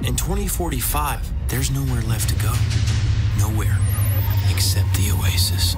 In 2045, there's nowhere left to go. Nowhere except the Oasis.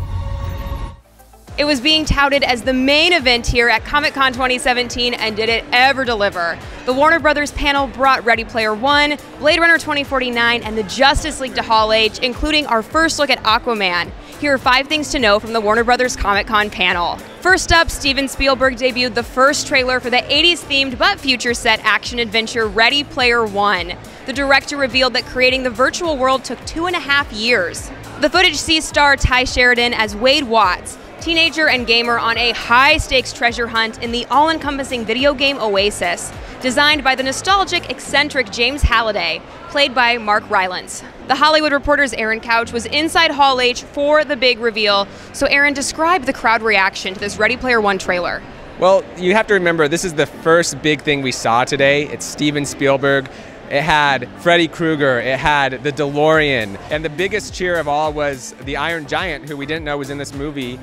It was being touted as the main event here at Comic-Con 2017, and did it ever deliver? The Warner Brothers panel brought Ready Player One, Blade Runner 2049, and the Justice League to Hall H, including our first look at Aquaman. Here are 5 things to know from the Warner Brothers Comic-Con panel. First up, Steven Spielberg debuted the first trailer for the 80s-themed but future-set action-adventure Ready Player One. The director revealed that creating the virtual world took 2.5 years. The footage sees star Ty Sheridan as Wade Watts, teenager and gamer on a high-stakes treasure hunt in the all-encompassing video game Oasis, designed by the nostalgic, eccentric James Halliday, played by Mark Rylance. The Hollywood Reporter's Aaron Couch was inside Hall H for the big reveal. So Aaron, describe the crowd reaction to this Ready Player One trailer. Well, you have to remember, this is the first big thing we saw today. It's Steven Spielberg. It had Freddy Krueger, it had the DeLorean, and the biggest cheer of all was the Iron Giant, who we didn't know was in this movie,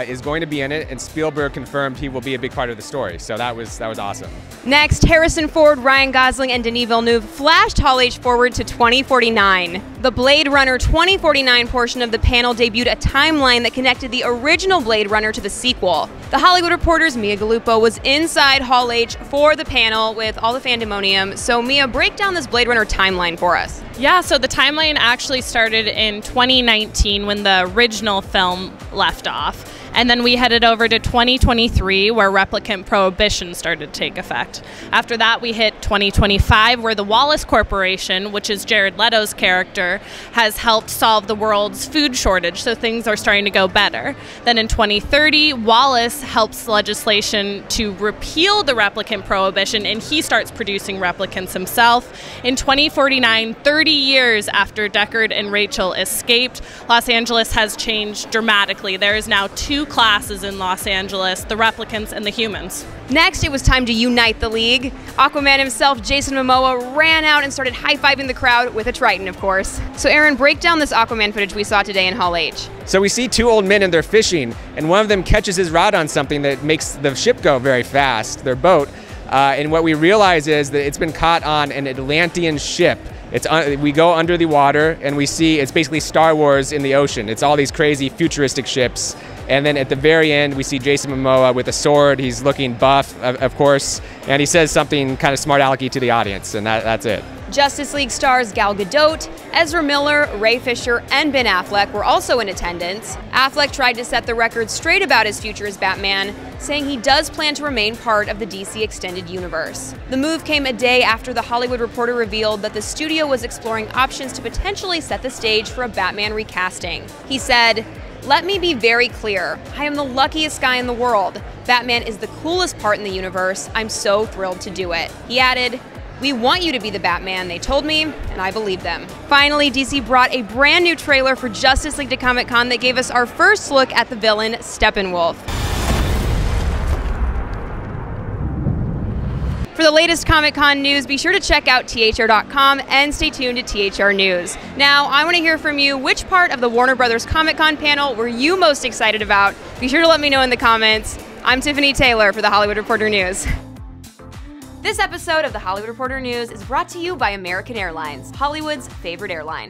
is going to be in it, and Spielberg confirmed he will be a big part of the story, so that was awesome. Next, Harrison Ford, Ryan Gosling, and Denis Villeneuve flashed Hall H forward to 2049. The Blade Runner 2049 portion of the panel debuted a timeline that connected the original Blade Runner to the sequel. The Hollywood Reporter's Mia Gallupo was inside Hall H for the panel with all the fandemonium. So Mia, break down this Blade Runner timeline for us. Yeah, so the timeline actually started in 2019 when the original film left off. And then we headed over to 2023 where replicant prohibition started to take effect. After that, we hit 2025 where the Wallace Corporation, which is Jared Leto's character, has helped solve the world's food shortage, so things are starting to go better. Then in 2030, Wallace helps legislation to repeal the replicant prohibition, and he starts producing replicants himself. In 2049, 30 years after Deckard and Rachel escaped, Los Angeles has changed dramatically. There is now 2 classes in Los Angeles, the replicants and the humans. Next, it was time to unite the League. Aquaman himself, Jason Momoa, ran out and started high-fiving the crowd with a trident, of course. So Aaron, break down this Aquaman footage we saw today in Hall H. So we see 2 old men and they're fishing, and one of them catches his rod on something that makes the ship go very fast, their boat. And what we realize is that it's been caught on an Atlantean ship. We go under the water and we see it's basically Star Wars in the ocean. It's all these crazy futuristic ships. And then at the very end, we see Jason Momoa with a sword. He's looking buff, of course, and he says something kind of smart-alecky to the audience, and that's it. Justice League stars Gal Gadot, Ezra Miller, Ray Fisher, and Ben Affleck were also in attendance. Affleck tried to set the record straight about his future as Batman, saying he does plan to remain part of the DC Extended Universe. The move came a day after The Hollywood Reporter revealed that the studio was exploring options to potentially set the stage for a Batman recasting. He said, "Let me be very clear. I am the luckiest guy in the world. Batman is the coolest part in the universe. I'm so thrilled to do it." He added, "We want you to be the Batman, they told me, and I believe them." Finally, DC brought a brand new trailer for Justice League to Comic-Con that gave us our first look at the villain, Steppenwolf. For the latest Comic-Con news, be sure to check out THR.com and stay tuned to THR News. Now, I want to hear from you. Which part of the Warner Brothers Comic-Con panel were you most excited about? Be sure to let me know in the comments. I'm Tiffany Taylor for The Hollywood Reporter News. This episode of The Hollywood Reporter News is brought to you by American Airlines, Hollywood's favorite airline.